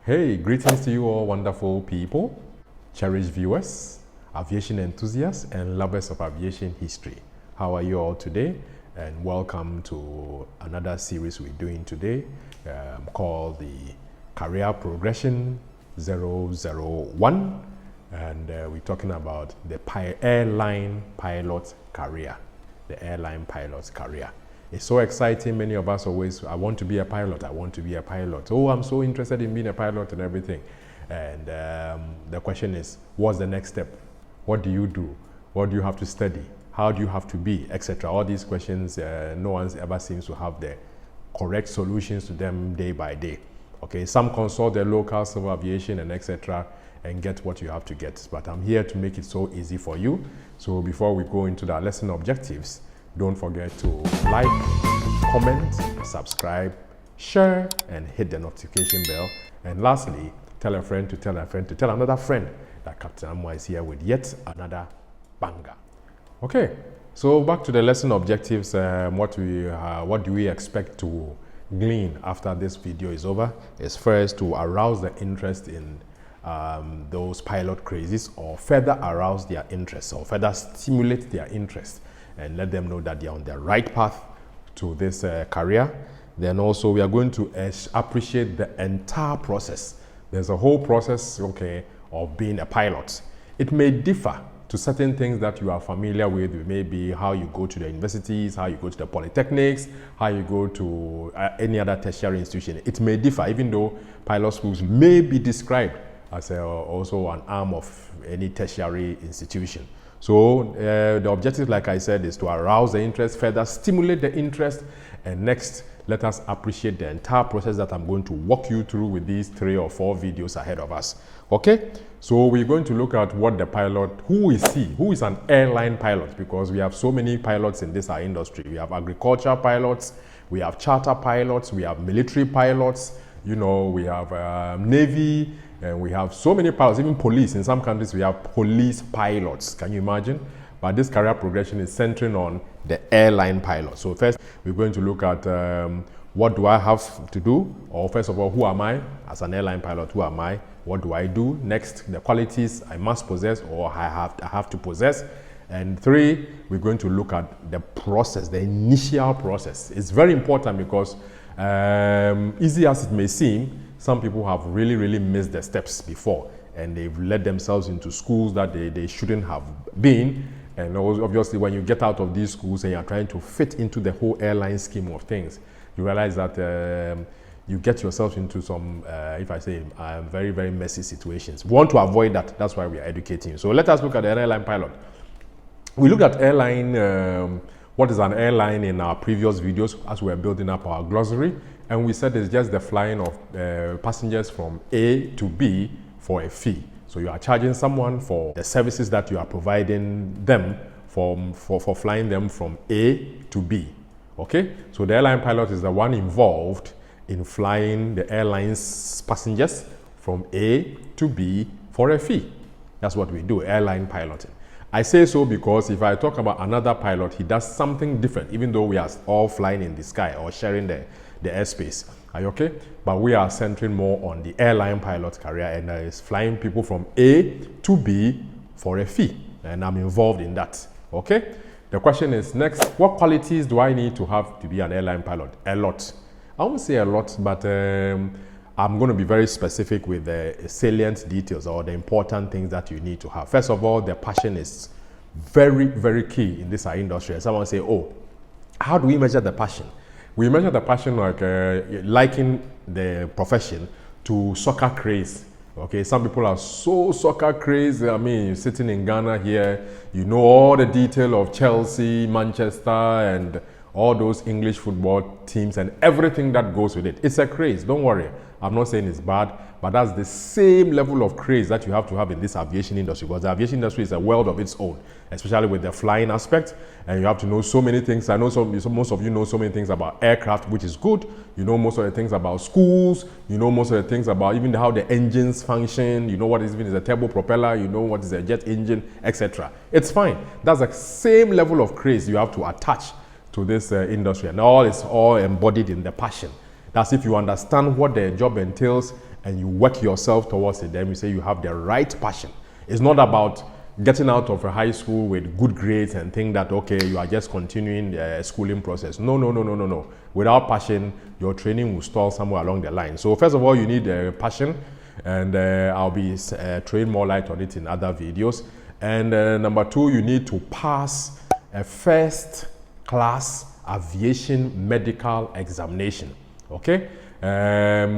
Hey, greetings to you all wonderful people, cherished viewers, aviation enthusiasts, and lovers of aviation history. How are you all today? And welcome to another series we're doing today called the Career Progression 001. And we're talking about the airline pilot career, the airline pilot career. It's so exciting. Many of us always, I want to be a pilot. I want to be a pilot. Oh, I'm so interested in being a pilot and everything. And the question is, what's the next step? What do you do? What do you have to study? How do you have to be, etc.? All these questions, no one ever seems to have the correct solutions to them day by day. Okay, some consult their local civil aviation and etc. and get what you have to get. But I'm here to make it so easy for you. So before we go into the lesson objectives, don't forget to like, comment, subscribe, share, and hit the notification bell. And lastly, tell a friend to tell a friend to tell another friend that Captain Amwa is here with yet another banger. Okay, so back to the lesson objectives. What do we expect to glean after this video is over? Is first to arouse the interest in those pilot crazes, or further arouse their interest, or further stimulate their interest, and let them know that they are on the right path to this career. Then also we are going to appreciate the entire process. There's a whole process, okay, of being a pilot. It may differ to certain things that you are familiar with. Maybe how you go to the universities, how you go to the polytechnics, how you go to any other tertiary institution. It may differ, even though pilot schools may be described as also an arm of any tertiary institution. So the objective, like I said, is to arouse the interest, further stimulate the interest, and next, let us appreciate the entire process that I'm going to walk you through with these 3 or 4 videos ahead of us. Okay, so we're going to look at what the pilot, who is he? Who is an airline pilot? Because we have so many pilots in this industry. We have agriculture pilots, we have charter pilots, we have military pilots, you know, we have Navy, and we have so many pilots, even police. In some countries, we have police pilots. Can you imagine? But this career progression is centering on the airline pilot. So first, we're going to look at what do I have to do? Or first of all, who am I? As an airline pilot, who am I? What do I do? Next, the qualities I must possess or I have to possess. And 3, we're going to look at the process, the initial process. It's very important because easy as it may seem, some people have really missed the steps before, and they've led themselves into schools that they shouldn't have been. And obviously, when you get out of these schools and you're trying to fit into the whole airline scheme of things, you realize that you get yourself into some, if I say, very messy situations. We want to avoid that. That's why we are educating you. So let us look at the airline pilot. We looked at airline, what is an airline in our previous videos as we were building up our glossary. And we said it's just the flying of passengers from A to B for a fee. So you are charging someone for the services that you are providing them for flying them from A to B. Okay? So the airline pilot is the one involved in flying the airline's passengers from A to B for a fee. That's what we do, airline piloting. I say so because if I talk about another pilot, he does something different, even though we are all flying in the sky or sharing the airspace. Are you okay? But we are centering more on the airline pilot career, and is flying people from A to B for a fee. And I'm involved in that. Okay? The question is next, what qualities do I need to have to be an airline pilot? A lot. I won't say a lot, but I'm going to be very specific with the salient details or the important things that you need to have. First of all, the passion is very key in this industry. And someone say, oh, how do we measure the passion? We measure the passion like liking the profession to soccer craze. Okay, some people are so soccer crazy. I mean, you're sitting in Ghana here, you know all the detail of Chelsea, Manchester, and all those English football teams and everything that goes with it. It's a craze, don't worry. I'm not saying it's bad, but that's the same level of craze that you have to have in this aviation industry, because the aviation industry is a world of its own, especially with the flying aspect, and you have to know so many things. I know most of you know so many things about aircraft, which is good. You know most of the things about schools, you know most of the things about even how the engines function, you know what is a turbo propeller, you know what is a jet engine, etc. It's fine. That's the same level of craze you have to attach to this industry, and all is all embodied in the passion. That's if you understand what the job entails and you work yourself towards it, then we say you have the right passion. It's not about getting out of a high school with good grades and think that, okay, you are just continuing the schooling process. No, no, no, no, no, no. Without passion, your training will stall somewhere along the line. So first of all, you need passion, and I'll be throwing more light on it in other videos. And number two, you need to pass a first class aviation medical examination. Okay,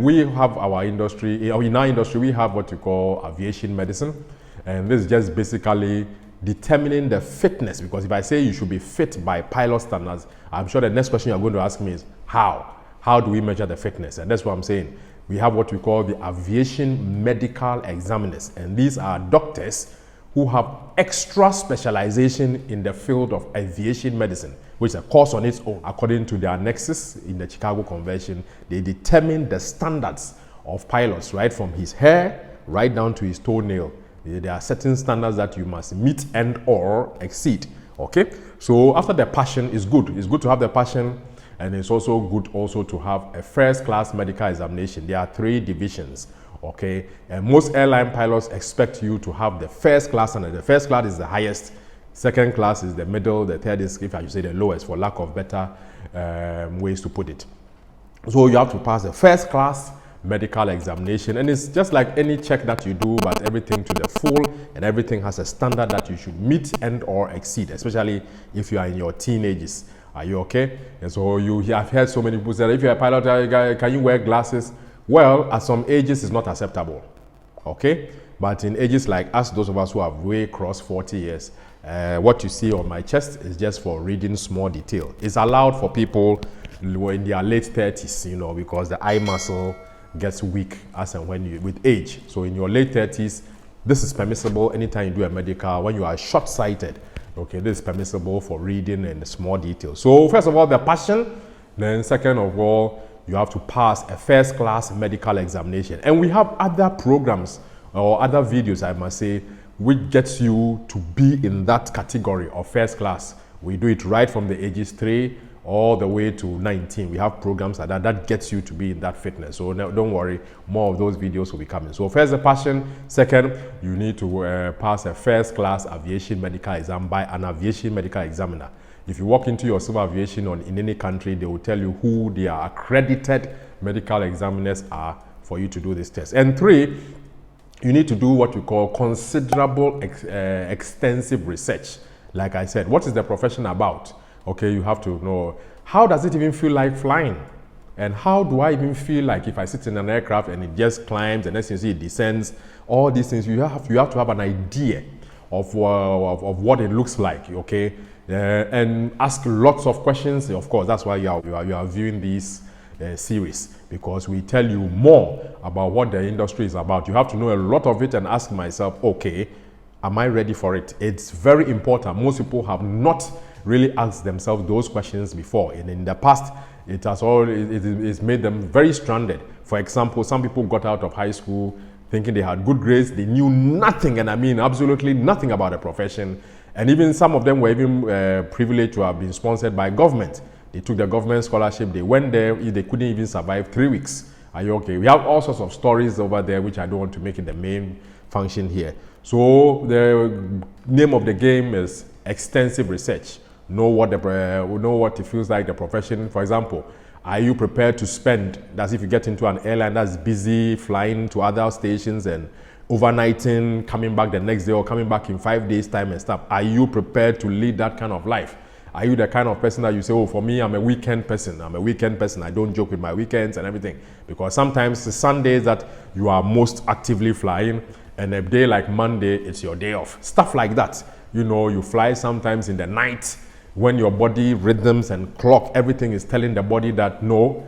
we have our industry, in our industry we have what we call aviation medicine, and this is just basically determining the fitness, because if I say you should be fit by pilot standards, I'm sure the next question you're going to ask me is how do we measure the fitness? And that's what I'm saying. We have what we call the aviation medical examiners, and these are doctors who have extra specialization in the field of aviation medicine, which is a course on its own. According to their nexus in the Chicago Convention, they determine the standards of pilots, right from his hair right down to his toenail. There are certain standards that you must meet and or exceed. Okay, so after the passion is good. It's good to have the passion, and it's also good also to have a first class medical examination. There are 3 divisions. Okay, and most airline pilots expect you to have the first class, and the first class is the highest, second class is the middle, the third is, if I should say, the lowest, for lack of better ways to put it. So you have to pass the first class medical examination, and it's just like any check that you do, but everything to the full, and everything has a standard that you should meet and or exceed, especially if you are in your teenagers. Are you okay? And so you have heard so many people say, if you're a pilot, can you wear glasses? Well, at some ages it's not acceptable, okay? But in ages like us, those of us who have way crossed 40 years, what you see on my chest is just for reading small detail. It's allowed for people who are in their late 30s, you know, because the eye muscle gets weak as and when you, with age. So in your late 30s, this is permissible anytime you do a medical. When you are short-sighted, okay, this is permissible for reading and small details. So first of all, the passion. Then second of all, you have to pass a first class medical examination. And we have other programs or other videos, I must say, which gets you to be in that category of first class. We do it right from the ages 3 all the way to 19. We have programs like that gets you to be in that fitness. So no, don't worry, more of those videos will be coming. So first, the passion. Second, you need to pass a first class aviation medical exam by an aviation medical examiner. If you walk into your civil aviation or in any country, they will tell you who their accredited medical examiners are for you to do this test. And 3, you need to do what we call considerable extensive research. Like I said, what is the profession about? Okay, you have to know, how does it even feel like flying? And how do I even feel like if I sit in an aircraft and it just climbs and then you see it descends? All these things, you have to have an idea of what it looks like, okay? And ask lots of questions. Of course, that's why you are viewing this series, because we tell you more about what the industry is about. You have to know a lot of it and ask myself, okay, am I ready for it? It's very important. Most people have not really asked themselves those questions before, and in the past it's made them very stranded. For example, some people got out of high school thinking they had good grades. They knew nothing, and I mean absolutely nothing about the profession. And even some of them were even privileged to have been sponsored by government. They took the government scholarship, they went there, they couldn't even survive 3 weeks. Are you okay? We have all sorts of stories over there, which I don't want to make it the main function here. So the name of the game is extensive research. Know what it feels like, the profession. For example, are you prepared to spend, that's if you get into an airline that's busy flying to other stations and overnighting, coming back the next day or coming back in 5 days time and stuff. Are you prepared to lead that kind of life? Are you the kind of person that you say, oh, for me, I'm a weekend person. I don't joke with my weekends and everything. Because sometimes the Sundays that you are most actively flying, and a day like Monday, it's your day off. Stuff like that. You know, you fly sometimes in the night when your body rhythms and clock, everything is telling the body that no,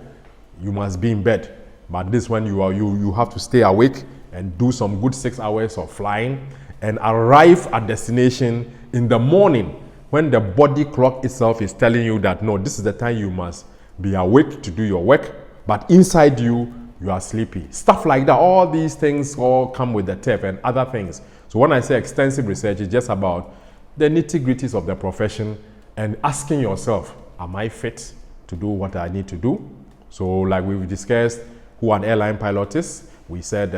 you must be in bed. But this one, you have to stay awake and do some good 6 hours of flying and arrive at destination in the morning when the body clock itself is telling you that no, this is the time you must be awake to do your work, but inside you are sleepy. Stuff like that. All these things all come with the tape and other things. So when I say extensive research, it's just about the nitty-gritties of the profession and asking yourself, am I fit to do what I need to do? So like we've discussed who an airline pilot is. We said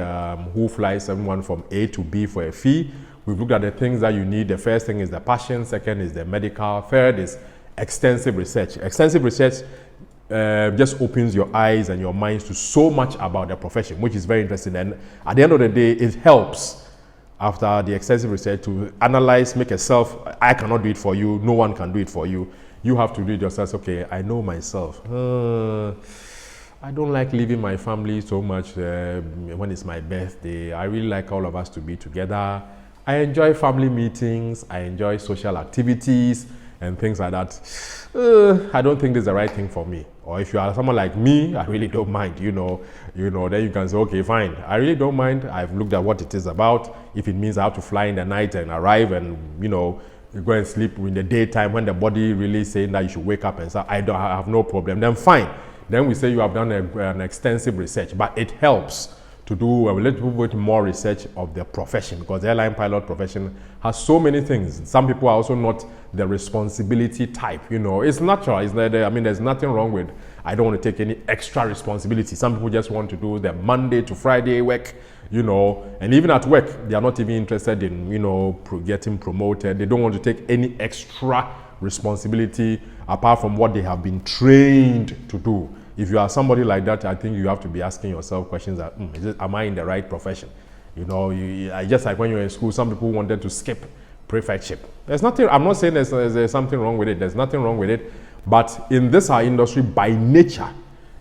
who flies someone from A to B for a fee. We've looked at the things that you need. The first thing is the passion. Second is the medical. Third is extensive research. Extensive research just opens your eyes and your minds to so much about the profession, which is very interesting. And at the end of the day, it helps after the extensive research to analyze, make yourself, I cannot do it for you, no one can do it for you. You have to do it yourself. Okay, I know myself. I don't like leaving my family so much when it's my birthday. I really like all of us to be together. I enjoy family meetings. I enjoy social activities and things like that. I don't think this is the right thing for me. Or if you are someone like me, I really don't mind, then you can say, okay, fine. I really don't mind. I've looked at what it is about. If it means I have to fly in the night and arrive and, you go and sleep in the daytime when the body really saying that you should wake up and say, I have no problem, then fine. Then we say you have done an extensive research, but it helps to do a little bit more research of the profession, because the airline pilot profession has so many things. Some people are also not the responsibility type. It's natural. There's nothing wrong with, I don't want to take any extra responsibility. Some people just want to do the Monday to Friday work, and even at work, they are not even interested in, getting promoted. They don't want to take any extra responsibility apart from what they have been trained to do. If you are somebody like that, I think you have to be asking yourself questions that, am I in the right profession? Just like when you're in school, some people wanted to skip prefectship. There's nothing, I'm not saying there's something wrong with it. There's nothing wrong with it. But in this our industry, by nature,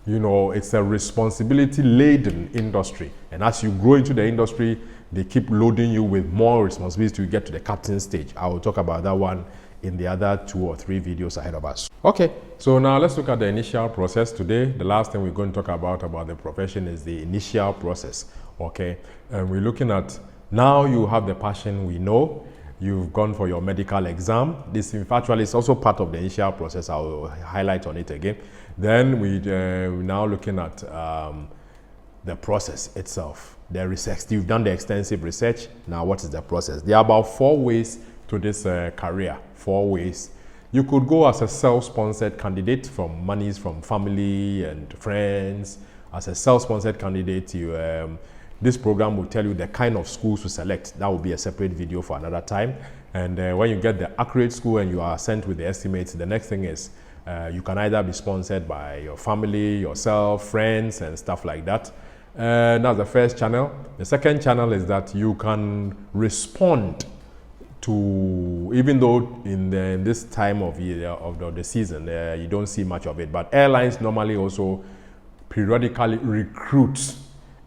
it's a responsibility-laden industry. And as you grow into the industry, they keep loading you with more responsibility to get to the captain stage. I will talk about that one in the other 2 or 3 videos ahead of us. Okay, so now let's look at the initial process today. The last thing we're going to talk about the profession is the initial process. Okay, and we're looking at, now you have the passion, we know. You've gone for your medical exam. This actually is also part of the initial process. I'll highlight on it again. Then we're now looking at the process itself. The research. You've done the extensive research. Now what is the process? There are about 4 ways to this career. 4 ways. You could go as a self-sponsored candidate from monies from family and friends. As a self-sponsored candidate, this program will tell you the kind of schools to select. That will be a separate video for another time. And when you get the accurate school and you are sent with the estimates, the next thing is you can either be sponsored by your family, yourself, friends, and stuff like that. That's the first channel. The second channel is that you can respond to, even though in this time of year of the season, you don't see much of it, but airlines normally also periodically recruit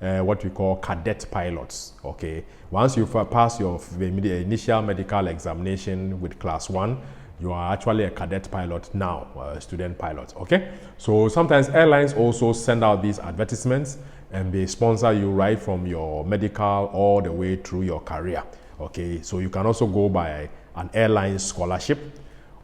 what we call cadet pilots. Okay, once you pass your initial medical examination with class 1, you are actually a cadet pilot now, a student pilot. Okay, so sometimes airlines also send out these advertisements and they sponsor you right from your medical all the way through your career. Okay, so you can also go by an airline scholarship,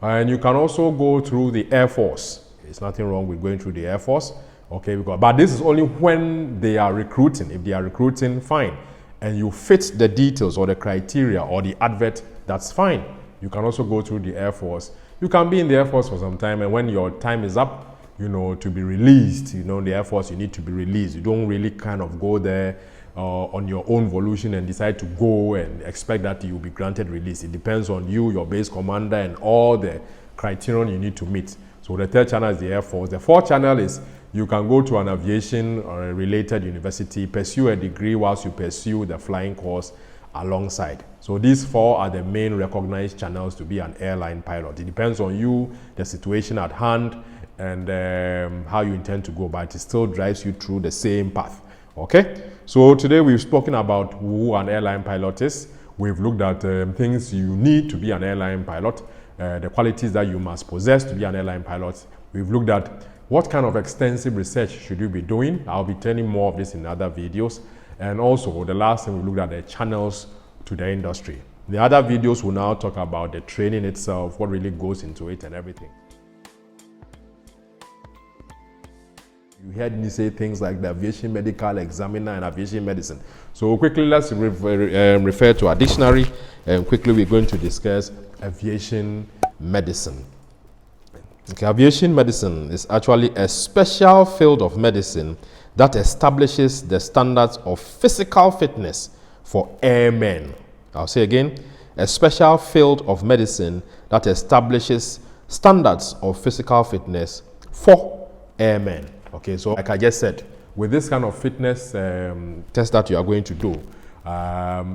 and you can also go through the Air Force. There's nothing wrong with going through the Air Force. Okay, but this is only when they are recruiting. If they are recruiting, fine, and you fit the details or the criteria or the advert, that's fine. You can also go through the Air Force. You can be in the Air Force for some time, and when your time is up, to be released, the Air Force, you need to be released. You don't really kind of go there on your own volition and decide to go and expect that you'll be granted release. It depends on you, your base commander, and all the criterion you need to meet. So the third channel is the Air Force. The fourth channel is you can go to an aviation or a related university, pursue a degree whilst you pursue the flying course alongside. So these 4 are the main recognized channels to be an airline pilot. It depends on you, the situation at hand, and how you intend to go, but it still drives you through the same path. Okay, so today we've spoken about who an airline pilot is. We've looked at things you need to be an airline pilot, the qualities that you must possess to be an airline pilot. We've looked at what kind of extensive research should you be doing. I'll be telling more of this in other videos. And also, the last thing we looked at the channels to the industry. The other videos will now talk about the training itself, what really goes into it and everything. You heard me say things like the aviation medical examiner and aviation medicine. So quickly, let's refer to our dictionary, and quickly we're going to discuss aviation medicine. Okay, aviation medicine is actually a special field of medicine that establishes the standards of physical fitness for airmen. I'll say again, a special field of medicine that establishes standards of physical fitness for airmen. Okay, so like I just said, with this kind of fitness test that you are going to do,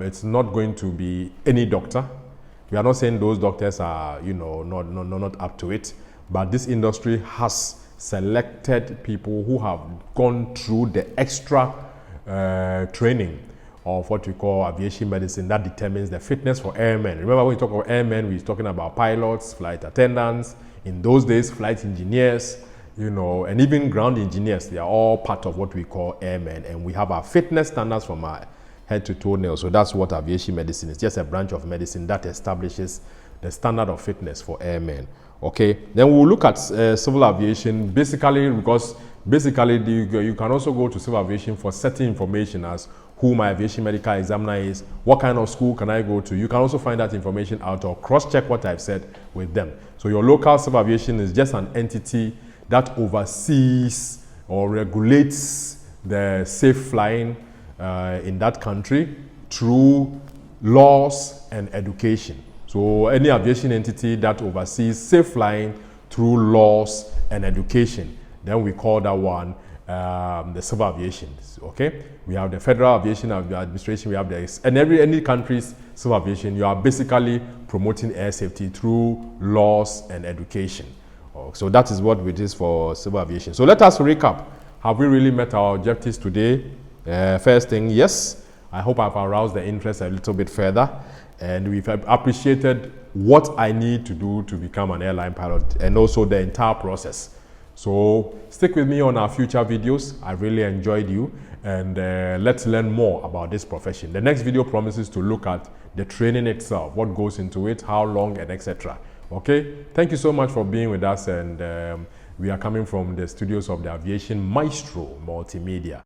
it's not going to be any doctor. We are not saying those doctors are, not up to it, but this industry has selected people who have gone through the extra training of what we call aviation medicine that determines the fitness for airmen. Remember, when we talk about airmen, we're talking about pilots, flight attendants, in those days, flight engineers, and even ground engineers. They are all part of what we call airmen, and we have our fitness standards from our head to toenail. So that's what aviation medicine is, just a branch of medicine that establishes the standard of fitness for airmen. Okay, then we'll look at civil aviation, basically because you can also go to civil aviation for certain information as who my aviation medical examiner is, what kind of school can I go to. You can also find that information out or cross-check what I've said with them. So your local civil aviation is just an entity that oversees or regulates the safe flying in that country through laws and education. So any aviation entity that oversees safe flying through laws and education, then we call that one the civil aviation. Okay, we have the Federal Aviation Administration, we have any country's civil aviation. You are basically promoting air safety through laws and education. So that is what it is for civil aviation. So let us recap. Have we really met our objectives today? First thing, yes. I hope I've aroused the interest a little bit further, and we've appreciated what I need to do to become an airline pilot and also the entire process. So stick with me on our future videos. I really enjoyed you, and let's learn more about this profession. The next video promises to look at the training itself, what goes into it, how long, and etc. Okay, thank you so much for being with us, and we are coming from the studios of the Aviation Maestro Multimedia.